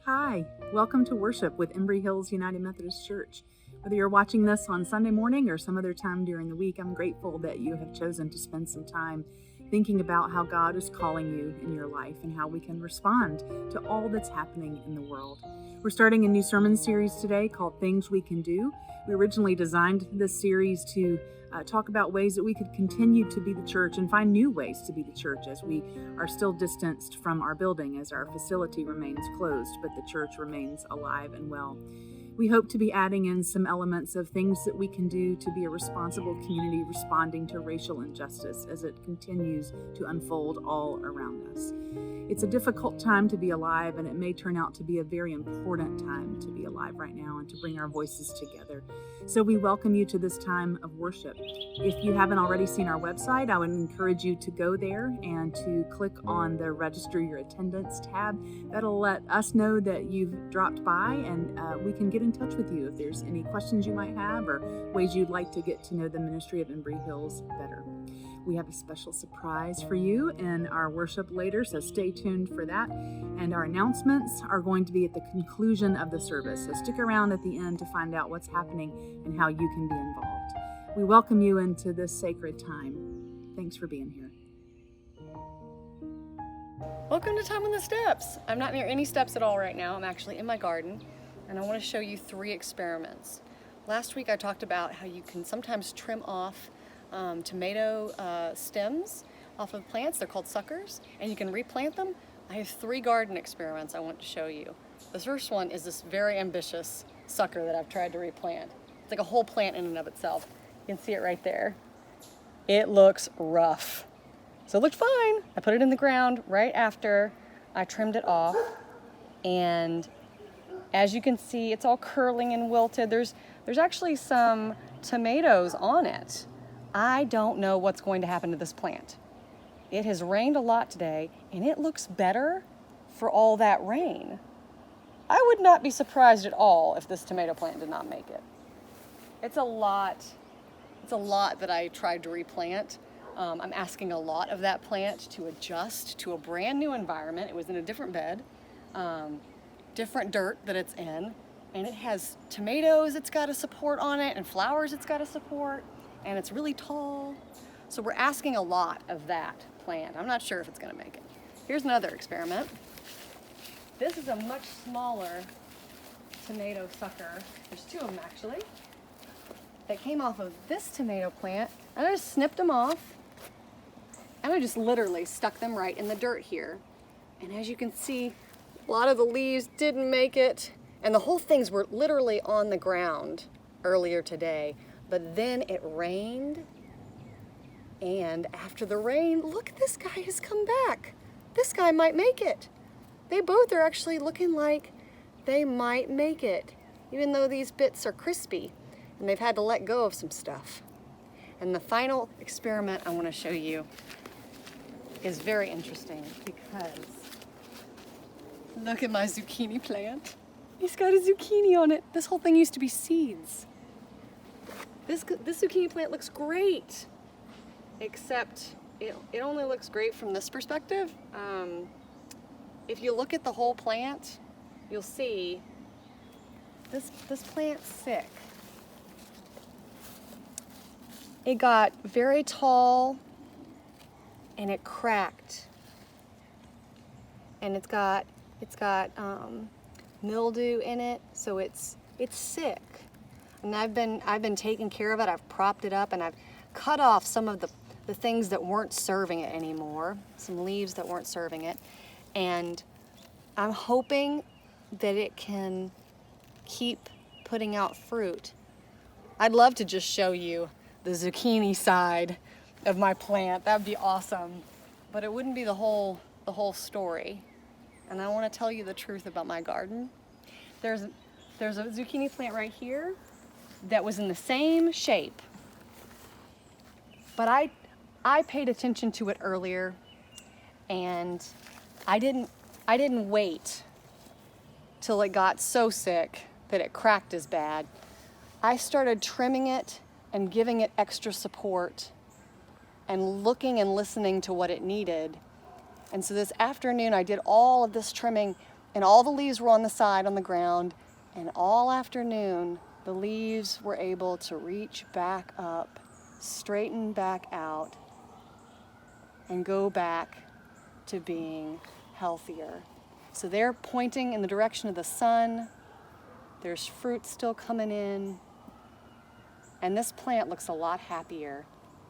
Hi, welcome to worship with Embry Hills United Methodist Church. Whether you're watching this on Sunday morning or some other time during the week, I'm grateful that you have chosen to spend some time thinking about how God is calling you in your life and how we can respond to all that's happening in the world. We're starting a new sermon series today called Things We Can Do. We originally designed this series to talk about ways that we could continue to be the church and find new ways to be the church as we are still distanced from our building as our facility remains closed, but the church remains alive and well. We hope to be adding in some elements of things that we can do to be a responsible community responding to racial injustice as it continues to unfold all around us. It's a difficult time to be alive, and it may turn out to be a very important time to be alive right now and to bring our voices together. So we welcome you to this time of worship. If you haven't already seen our website, I would encourage you to go there and to click on the Register Your Attendance tab. That'll let us know that you've dropped by, and we can get in touch with you if there's any questions you might have or ways you'd like to get to know the ministry of Embry Hills better. We have a special surprise for you in our worship later, so stay tuned for that. And our announcements are going to be at the conclusion of the service, so stick around at the end to find out what's happening and how you can be involved. We welcome you into this sacred time. Thanks for being here. Welcome to Time on the Steps. I'm not near any steps at all right now. I'm actually in my garden, and I want to show you 3 experiments. Last week I talked about how you can sometimes trim off tomato stems off of plants. They're called suckers, and you can replant them. I have 3 garden experiments I want to show you. The first one is this very ambitious sucker that I've tried to replant. It's like a whole plant in and of itself. You can see it right there. It looks rough. So it looked fine. I put it in the ground right after I trimmed it off, and as you can see, it's all curling and wilted. There's actually some tomatoes on it. I don't know what's going to happen to this plant. It has rained a lot today, and it looks better for all that rain. I would not be surprised at all if this tomato plant did not make it. It's a lot that I tried to replant. I'm asking a lot of that plant to adjust to a brand new environment. It was in a different bed, different dirt that it's in, and it has tomatoes it's got to support on it and flowers it's got to support, and it's really tall. So we're asking a lot of that plant. I'm not sure if it's going to make it. Here's another experiment. This is a much smaller tomato sucker. There's 2 of them actually that came off of this tomato plant, and I just snipped them off, and I just literally stuck them right in the dirt here. And as you can see, a lot of the leaves didn't make it, and the whole things were literally on the ground earlier today. But then it rained, and after the rain, look, this guy has come back. This guy might make it. They both are actually looking like they might make it, even though these bits are crispy, and they've had to let go of some stuff. And the final experiment I want to show you is very interesting because look at my zucchini plant. He's got a zucchini on it. This whole thing used to be seeds. This zucchini plant looks great, except it only looks great from this perspective. If you look at the whole plant, you'll see this plant's sick. It got very tall, and it cracked, and it's got mildew in it, so it's sick. And I've been taking care of it. I've propped it up, and I've cut off some of the things that weren't serving it anymore, some leaves that weren't serving it, and I'm hoping that it can keep putting out fruit. I'd love to just show you the zucchini side of my plant. That would be awesome, but it wouldn't be the whole story. And I want to tell you the truth about my garden. There's a zucchini plant right here that was in the same shape, but I paid attention to it earlier, and I didn't wait till it got so sick that it cracked as bad. I started trimming it and giving it extra support and looking and listening to what it needed. And so this afternoon I did all of this trimming And all the leaves were on the side on the ground, and all afternoon the leaves were able to reach back up, straighten back out, and go back to being healthier. So they're pointing in the direction of the sun. There's fruit still coming in. And this plant looks a lot happier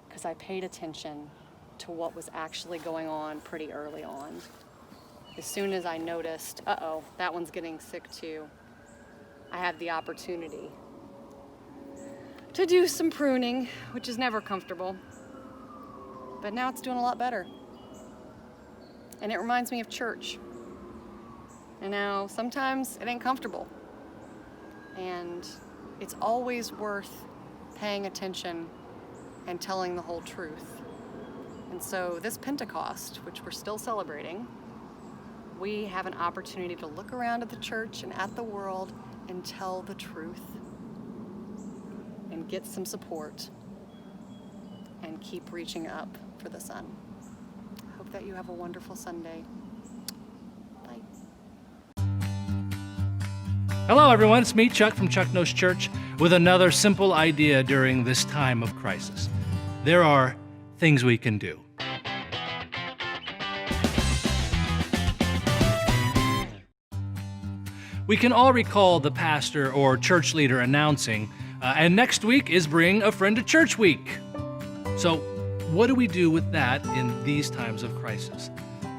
because I paid attention to what was actually going on pretty early on. As soon as I noticed, uh-oh, that one's getting sick too, I had the opportunity to do some pruning, which is never comfortable. But now it's doing a lot better. And it reminds me of church. And now sometimes it ain't comfortable. And it's always worth paying attention and telling the whole truth. And so this Pentecost, which we're still celebrating, we have an opportunity to look around at the church and at the world and tell the truth and get some support and keep reaching up for the sun. Hope that you have a wonderful Sunday. Bye. Hello, everyone. It's me, Chuck, from Chuck Knows Church, with another simple idea during this time of crisis. There are things we can do. We can all recall the pastor or church leader announcing, and next week is Bring a Friend to Church Week. So, what do we do with that in these times of crisis?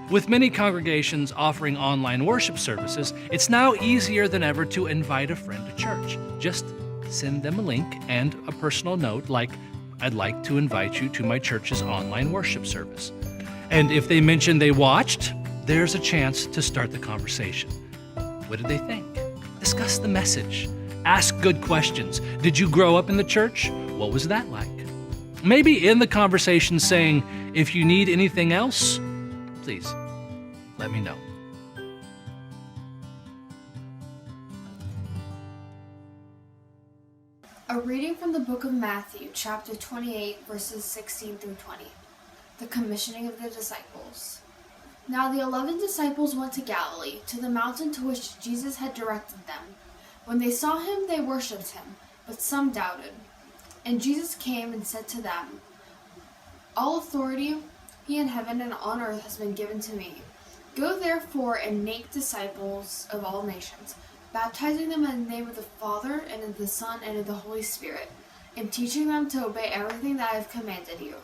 With many congregations offering online worship services, it's now easier than ever to invite a friend to church. Just send them a link and a personal note like, "I'd like to invite you to my church's online worship service." And if they mention they watched, there's a chance to start the conversation. What did they think? Discuss the message. Ask good questions. Did you grow up in the church? What was that like? Maybe end the conversation saying, "If you need anything else, please let me know." A reading from the book of Matthew, chapter 28, verses 16 through 20. The commissioning of the disciples. Now the 11 disciples went to Galilee, to the mountain to which Jesus had directed them. When they saw him, they worshipped him, but some doubted. And Jesus came and said to them, "All authority in heaven and on earth has been given to me. Go therefore and make disciples of all nations, baptizing them in the name of the Father, and of the Son, and of the Holy Spirit, and teaching them to obey everything that I have commanded you.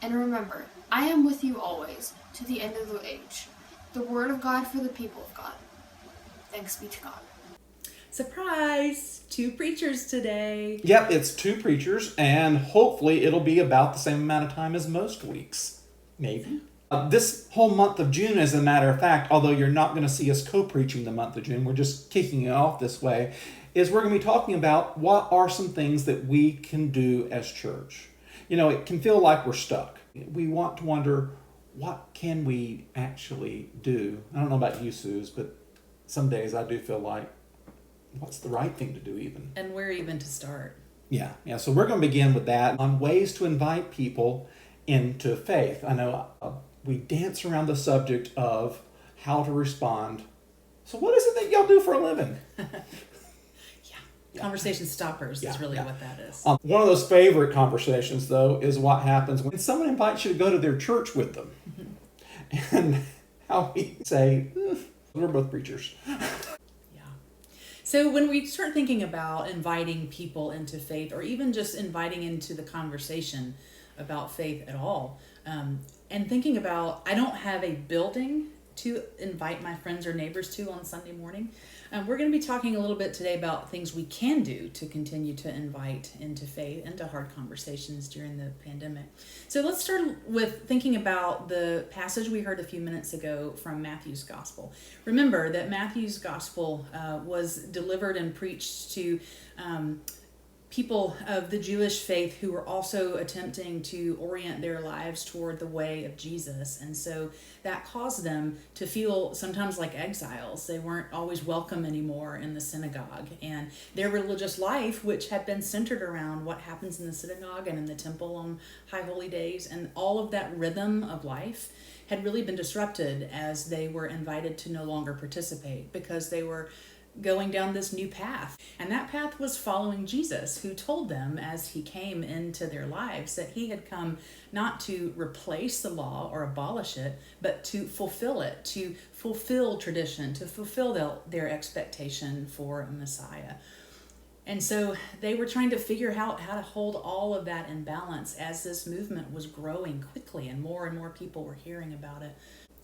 And remember, I am with you always, to the end of the age." The word of God for the people of God. Thanks be to God. Surprise! 2 preachers today. Yep, it's 2 preachers, and hopefully it'll be about the same amount of time as most weeks. Maybe. This whole month of June, as a matter of fact, although you're not going to see us co-preaching the month of June, we're just kicking it off this way, is we're going to be talking about what are some things that we can do as church. You know, it can feel like we're stuck. We want to wonder, what can we actually do? I don't know about you, Suze, but some days I do feel like, what's the right thing to do even? And where even to start? Yeah. So we're going to begin with that on ways to invite people into faith. I know we dance around the subject of how to respond. So what is it that y'all do for a living? Conversation stoppers is really what that is. One of those favorite conversations, though, is what happens when someone invites you to go to their church with them. Mm-hmm. And how we say, we're both preachers. So when we start thinking about inviting people into faith, or even just inviting into the conversation about faith at all, and thinking about, I don't have a building to invite my friends or neighbors to on Sunday morning, we're going to be talking a little bit today about things we can do to continue to invite into faith, into hard conversations during the pandemic. So let's start with thinking about the passage we heard a few minutes ago from Matthew's Gospel. Remember that Matthew's Gospel was delivered and preached to people of the Jewish faith who were also attempting to orient their lives toward the way of Jesus. And so that caused them to feel sometimes like exiles. They weren't always welcome anymore in the synagogue. And their religious life, which had been centered around what happens in the synagogue and in the temple on High Holy Days, and all of that rhythm of life had really been disrupted as they were invited to no longer participate because they were going down this new path. And that path was following Jesus, who told them as he came into their lives that he had come not to replace the law or abolish it, but to fulfill it, to fulfill tradition, to fulfill their expectation for a Messiah. And so they were trying to figure out how to hold all of that in balance as this movement was growing quickly and more people were hearing about it.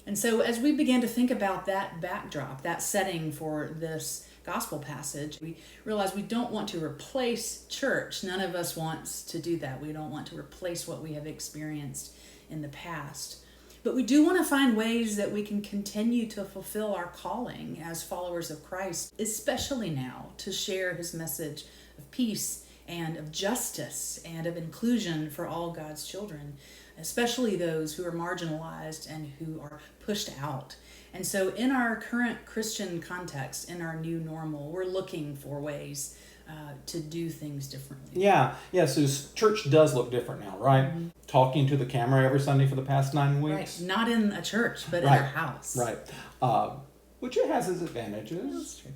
And so as we began to think about that backdrop, that setting for this gospel passage, we realized we don't want to replace church. None of us wants to do that. We don't want to replace what we have experienced in the past. But we do want to find ways that we can continue to fulfill our calling as followers of Christ, especially now, to share his message of peace and of justice and of inclusion for all God's children, especially those who are marginalized and who are pushed out. And so in our current Christian context, in our new normal, we're looking for ways to do things differently. Yeah, so church does look different now, right? Mm-hmm. Talking to the camera every Sunday for the past 9 weeks. Right, not in a church, but in our house. Right, which it has its advantages. That's true.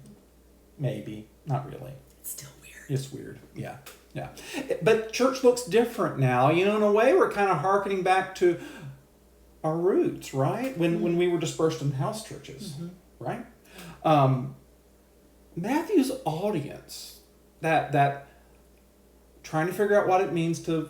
Maybe, not really. It's still weird. It's weird, yeah. But church looks different now. You know, in a way, we're kind of hearkening back to our roots, right? When we were dispersed in house churches, right? Matthew's audience, that trying to figure out what it means to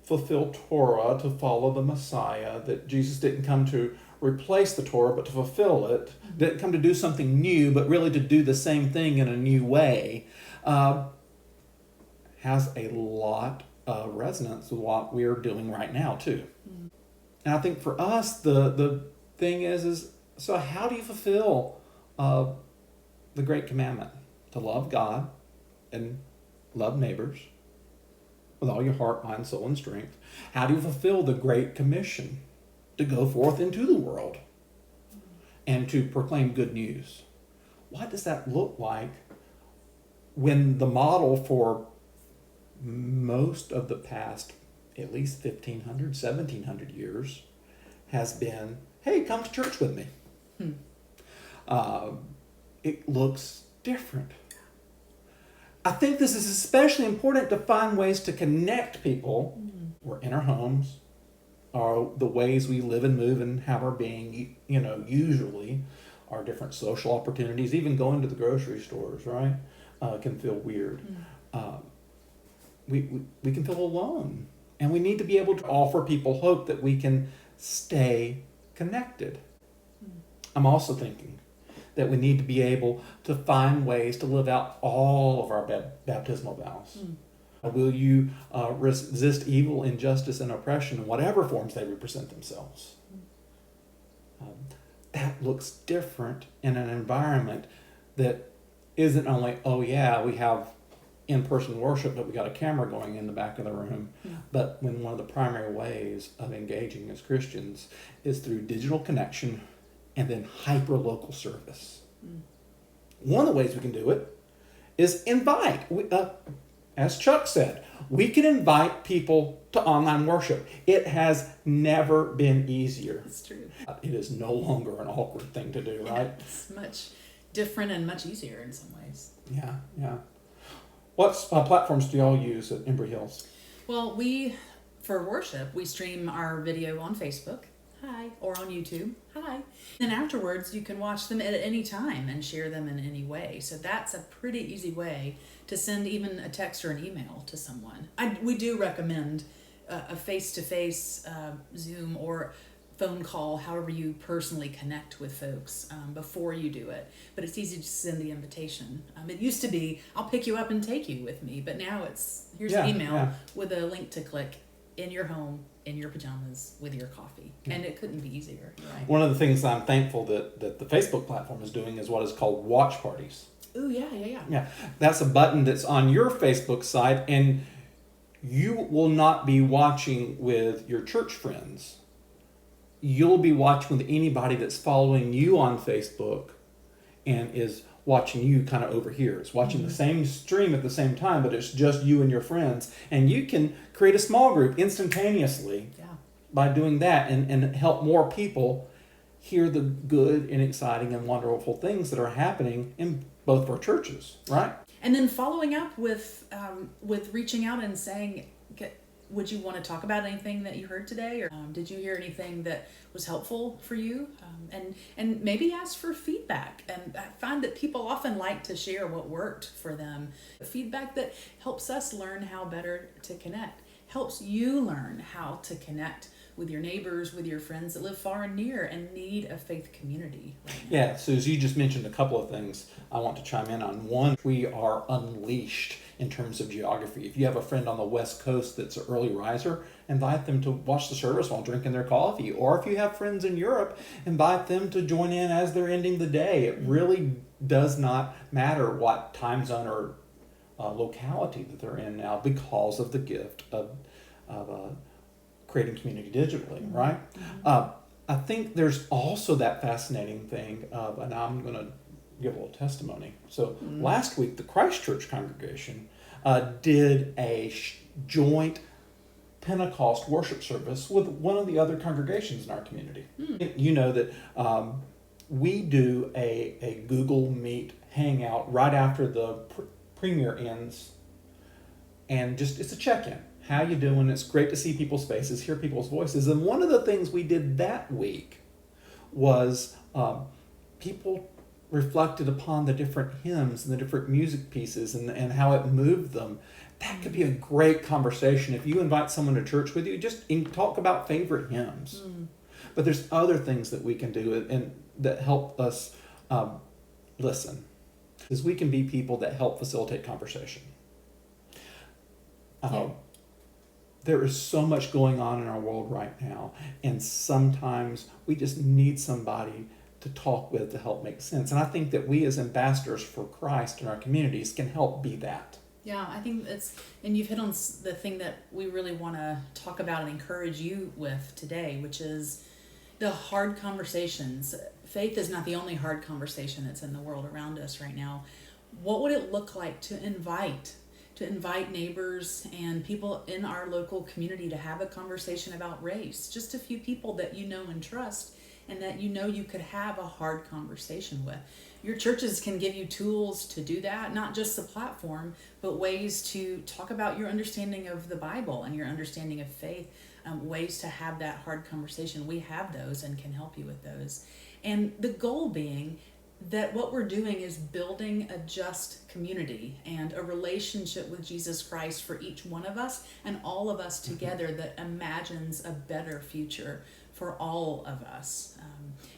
fulfill Torah, to follow the Messiah, that Jesus didn't come to replace the Torah, but to fulfill it, didn't come to do something new, but really to do the same thing in a new way, has a lot of resonance with what we're doing right now, too. And I think for us, the thing is so how do you fulfill the great commandment? To love God and love neighbors with all your heart, mind, soul, and strength. How do you fulfill the Great Commission? To go forth into the world and to proclaim good news. What does that look like when the model for most of the past, at least 1,500, 1,700 years, has been, hey, come to church with me. It looks different. I think this is especially important to find ways to connect people. We're in our homes, are the ways we live and move and have our being, usually our different social opportunities, even going to the grocery stores, right, can feel weird. We can feel alone. And we need to be able to offer people hope that we can stay connected. I'm also thinking that we need to be able to find ways to live out all of our baptismal vows. Will you resist evil, injustice, and oppression in whatever forms they represent themselves? That looks different in an environment that isn't only, we have in-person worship, but we got a camera going in the back of the room. But when one of the primary ways of engaging as Christians is through digital connection and then hyper-local service. One of the ways we can do it is invite. As Chuck said, we can invite people to online worship. It has never been easier. That's true. It is no longer an awkward thing to do, right? It's much different and much easier in some ways. Yeah. What platforms do y'all use at Embry Hills? Well, for worship, we stream our video on Facebook. Hi. Or on YouTube. Hi. And afterwards, you can watch them at any time and share them in any way. So that's a pretty easy way to send even a text or an email to someone. We do recommend a face-to-face Zoom or phone call, however you personally connect with folks before you do it. But it's easy to send the invitation. It used to be, I'll pick you up and take you with me. But now here's an email with a link to click in your home, in your pajamas, with your coffee. And it couldn't be easier. Right? One of the things I'm thankful that the Facebook platform is doing is what is called watch parties. Ooh, yeah. Yeah, that's a button that's on your Facebook site, and you will not be watching with your church friends. You'll be watching with anybody that's following you on Facebook and is watching you kind of over here. It's watching the same stream at the same time, but it's just you and your friends. And you can create a small group instantaneously by doing that and help more people hear the good and exciting and wonderful things that are happening in both of our churches, right? And then following up with reaching out and saying, would you want to talk about anything that you heard today? Or did you hear anything that was helpful for you? And maybe ask for feedback. And I find that people often like to share what worked for them. Feedback that helps us learn how better to connect, helps you learn how to connect with your neighbors, with your friends that live far and near and need a faith community right now. Yeah, so as you just mentioned a couple of things I want to chime in on. One, we are unleashed in terms of geography. If you have a friend on the West Coast that's an early riser, invite them to watch the service while drinking their coffee. Or if you have friends in Europe, invite them to join in as they're ending the day. It really does not matter what time zone or locality that they're in now because of the gift of creating community digitally, right? I think there's also that fascinating thing of, and I'm going to give a little testimony. So last week, the Christ Church congregation did a joint Pentecost worship service with one of the other congregations in our community. You know that we do a Google Meet hangout right after the premiere ends, and just it's a check-in. How you doing? It's great to see people's faces, hear people's voices. And one of the things we did that week was people reflected upon the different hymns and the different music pieces and how it moved them. That could be a great conversation. If you invite someone to church with you, just talk about favorite hymns. But there's other things that we can do and that help us listen. Because we can be people that help facilitate conversation. There is so much going on in our world right now, and sometimes we just need somebody to talk with to help make sense. And I think that we as ambassadors for Christ in our communities can help be that. Yeah, I think and you've hit on the thing that we really want to talk about and encourage you with today, which is the hard conversations. Faith is not the only hard conversation that's in the world around us right now. What would it look like to invite neighbors and people in our local community to have a conversation about race? Just a few people that you know and trust and that you know you could have a hard conversation with. Your churches can give you tools to do that, not just the platform, but ways to talk about your understanding of the Bible and your understanding of faith, ways to have that hard conversation. We have those and can help you with those. And the goal being that what we're doing is building a just community and a relationship with Jesus Christ for each one of us and all of us together that imagines a better future for all of us.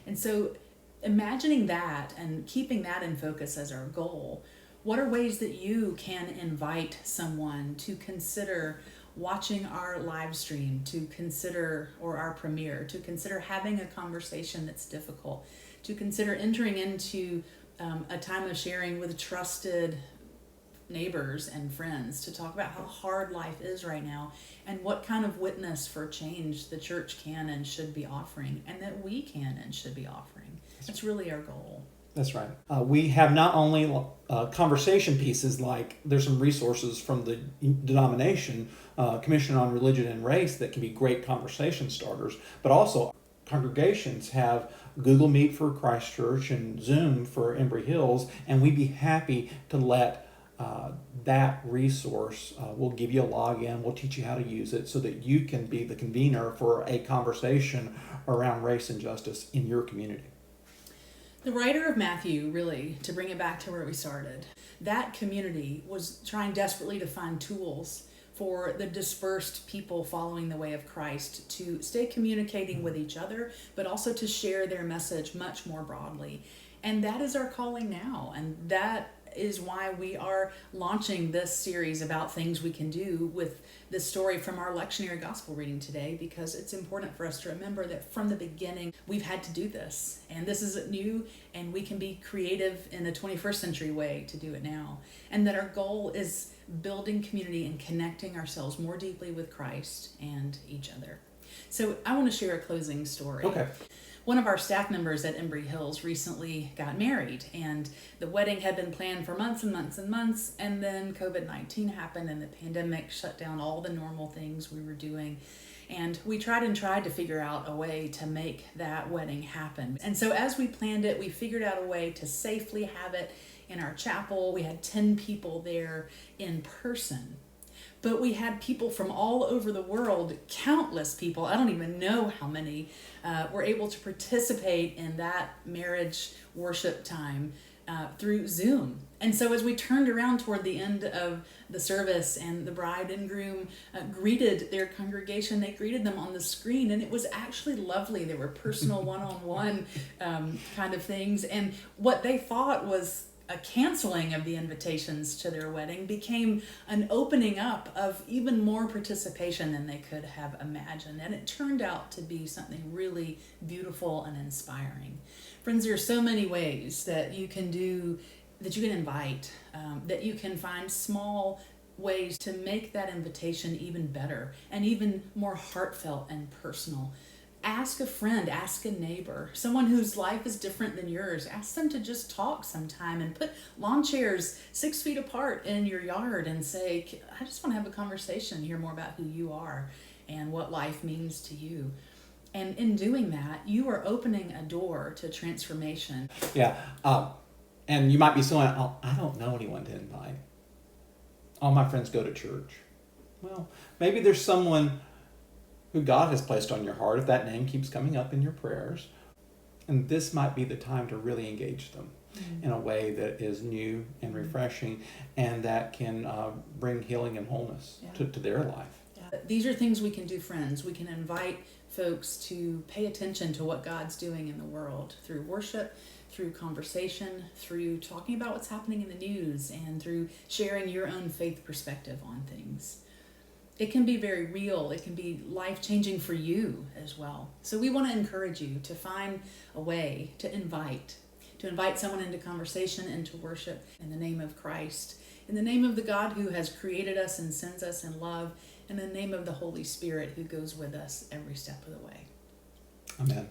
And so imagining that and keeping that in focus as our goal, what are ways that you can invite someone to consider watching our live stream, to consider, or our premiere, to consider having a conversation that's difficult, to consider entering into a time of sharing with trusted neighbors and friends to talk about how hard life is right now and what kind of witness for change the church can and should be offering and that we can and should be offering. That's really our goal. That's right. We have not only conversation pieces, like there's some resources from the denomination, Commission on Religion and Race, that can be great conversation starters, but also congregations have Google Meet for Christ Church and Zoom for Embry Hills, and we'd be happy to let that resource, we'll give you a login, we'll teach you how to use it so that you can be the convener for a conversation around race and justice in your community. The writer of Matthew, really, to bring it back to where we started, that community was trying desperately to find tools for the dispersed people following the way of Christ to stay communicating with each other, but also to share their message much more broadly. And that is our calling now. And that is why we are launching this series about things we can do with this story from our lectionary gospel reading today, because it's important for us to remember that from the beginning we've had to do this, and this isn't new, and we can be creative in a 21st century way to do it now, and that our goal is building community and connecting ourselves more deeply with Christ and each other. So I want to share a closing story. Okay. One of our staff members at Embry Hills recently got married, and the wedding had been planned for months and months and months, and then COVID-19 happened and the pandemic shut down all the normal things we were doing. And we tried to figure out a way to make that wedding happen. And so as we planned it, we figured out a way to safely have it in our chapel. We had 10 people there in person. But we had people from all over the world, countless people, I don't even know how many, were able to participate in that marriage worship time through Zoom. And so as we turned around toward the end of the service and the bride and groom greeted their congregation, they greeted them on the screen, and it was actually lovely. There were personal one-on-one kind of things. And what they thought was a canceling of the invitations to their wedding became an opening up of even more participation than they could have imagined. And it turned out to be something really beautiful and inspiring. Friends, there are so many ways that you can invite, that you can find small ways to make that invitation even better and even more heartfelt and personal. Ask a friend, ask a neighbor, someone whose life is different than yours. Ask them to just talk sometime and put lawn chairs 6 feet apart in your yard and say, I just want to have a conversation, hear more about who you are and what life means to you. And in doing that, you are opening a door to transformation. Yeah. And you might be saying, oh, I don't know anyone to invite. All my friends go to church. Well, maybe there's someone who God has placed on your heart, if that name keeps coming up in your prayers. And this might be the time to really engage them in a way that is new and refreshing and that can bring healing and wholeness to their life. Yeah. These are things we can do, friends. We can invite folks to pay attention to what God's doing in the world through worship, through conversation, through talking about what's happening in the news, and through sharing your own faith perspective on things. It can be very real. It can be life-changing for you as well. So we want to encourage you to find a way to invite someone into conversation, into worship in the name of Christ, in the name of the God who has created us and sends us in love, in the name of the Holy Spirit who goes with us every step of the way. Amen.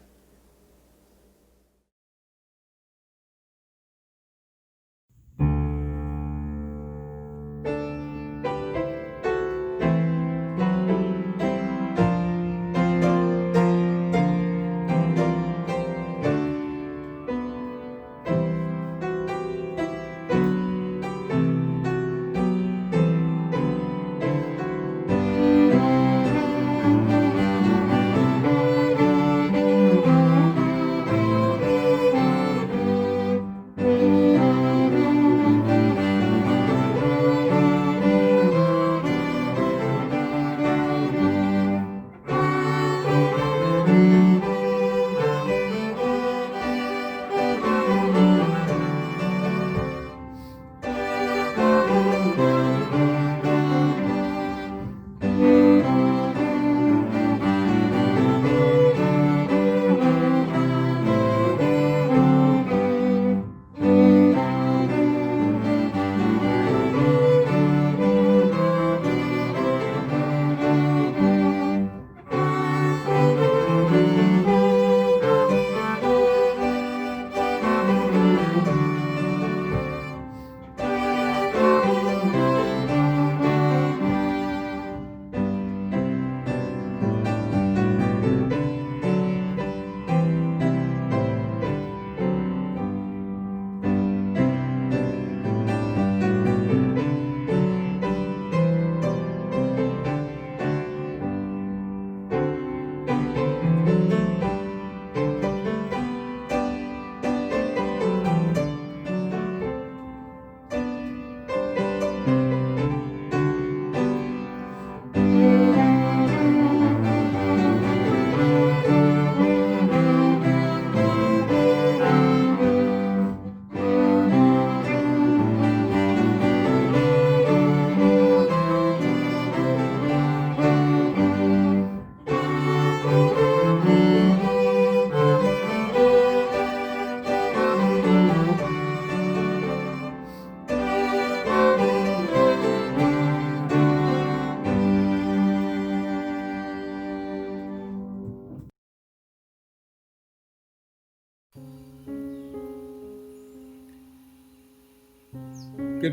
Good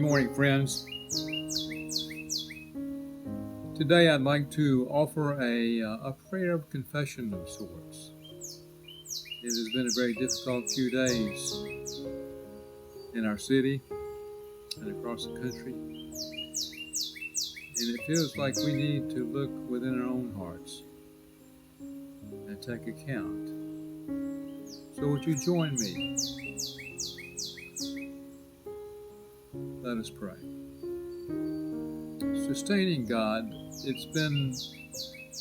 morning, friends. Today I'd like to offer a prayer of confession of sorts. It has been a very difficult few days in our city and across the country. And it feels like we need to look within our own hearts and take account. So would you join me? Let us pray. Sustaining God, it's been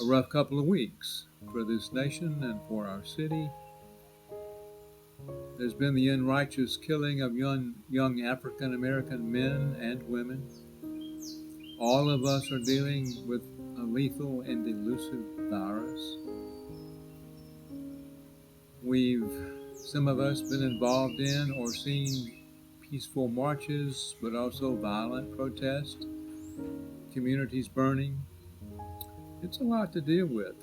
a rough couple of weeks for this nation and for our city. There's been the unrighteous killing of young African American men and women. All of us are dealing with a lethal and elusive virus. Some of us, been involved in or seen peaceful marches, but also violent protests, communities burning. It's a lot to deal with.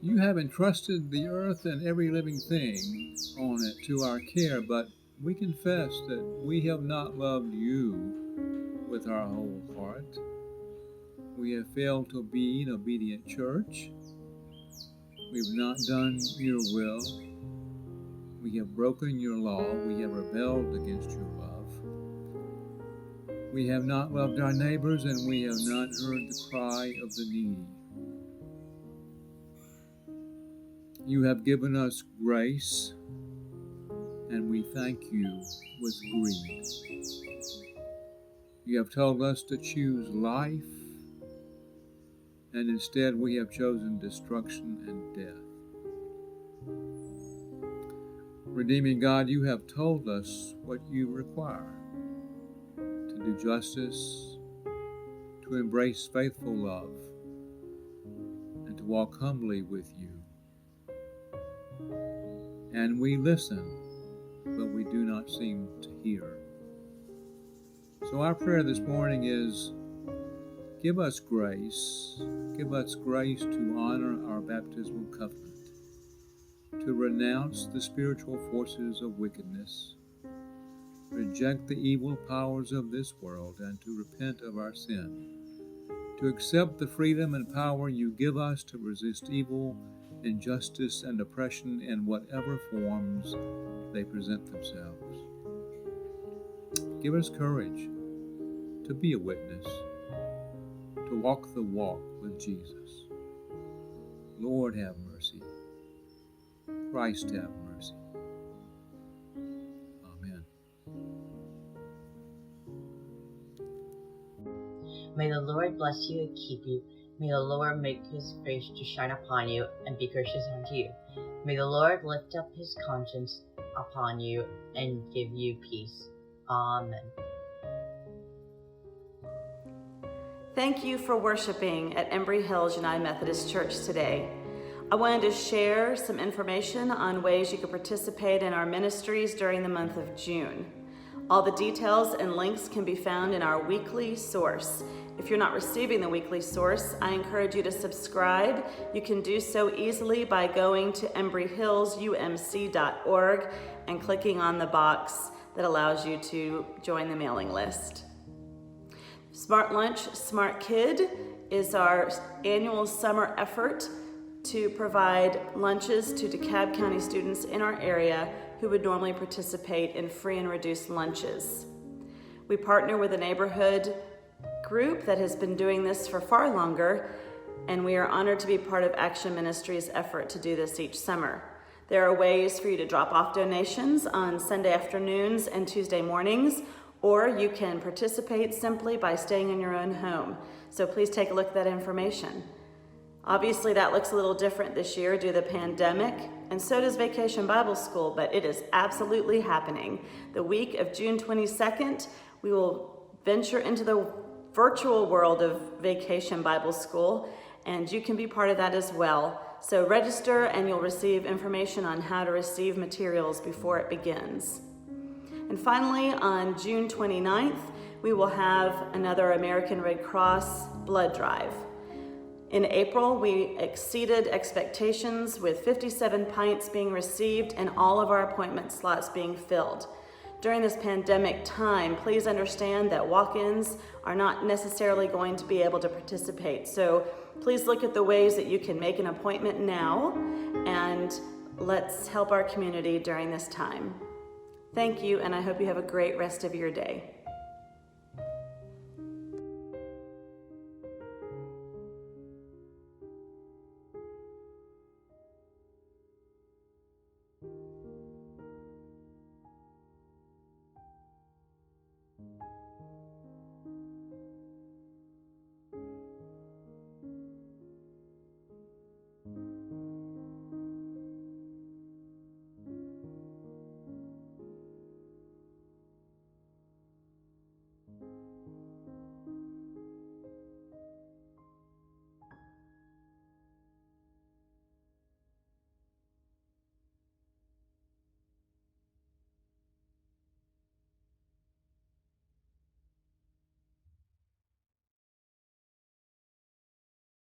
You have entrusted the earth and every living thing on it to our care, but we confess that we have not loved you with our whole heart. We have failed to be an obedient church. We've not done your will. We have broken your law. We have rebelled against your love. We have not loved our neighbors, and we have not heard the cry of the needy. You have given us grace, and we thank you with greed. You have told us to choose life, and instead we have chosen destruction and death. Redeeming God, you have told us what you require: to do justice, to embrace faithful love, and to walk humbly with you. And we listen, but we do not seem to hear. So our prayer this morning is, give us grace to honor our baptismal covenant, to renounce the spiritual forces of wickedness, reject the evil powers of this world, and to repent of our sin, to accept the freedom and power you give us to resist evil, injustice, and oppression in whatever forms they present themselves. Give us courage to be a witness, to walk the walk with Jesus. Lord, have mercy. Christ, have mercy. Amen. May the Lord bless you and keep you. May the Lord make his face to shine upon you and be gracious unto you. May the Lord lift up his countenance upon you and give you peace. Amen. Thank you for worshiping at Embry Hills United Methodist Church today. I wanted to share some information on ways you can participate in our ministries during the month of June. All the details and links can be found in our weekly source. If you're not receiving the weekly source, I encourage you to subscribe. You can do so easily by going to embryhillsumc.org and clicking on the box that allows you to join the mailing list. Smart Lunch, Smart Kid is our annual summer effort to provide lunches to DeKalb County students in our area who would normally participate in free and reduced lunches. We partner with a neighborhood group that has been doing this for far longer, and we are honored to be part of Action Ministries' effort to do this each summer. There are ways for you to drop off donations on Sunday afternoons and Tuesday mornings, or you can participate simply by staying in your own home. So please take a look at that information. Obviously, that looks a little different this year due to the pandemic, and so does Vacation Bible School, but it is absolutely happening. The week of June 22nd, we will venture into the virtual world of Vacation Bible School, and you can be part of that as well. So register and you'll receive information on how to receive materials before it begins. And finally, on June 29th, we will have another American Red Cross blood drive. In April, we exceeded expectations with 57 pints being received and all of our appointment slots being filled. During this pandemic time, please understand that walk-ins are not necessarily going to be able to participate. So please look at the ways that you can make an appointment now, and let's help our community during this time. Thank you, and I hope you have a great rest of your day.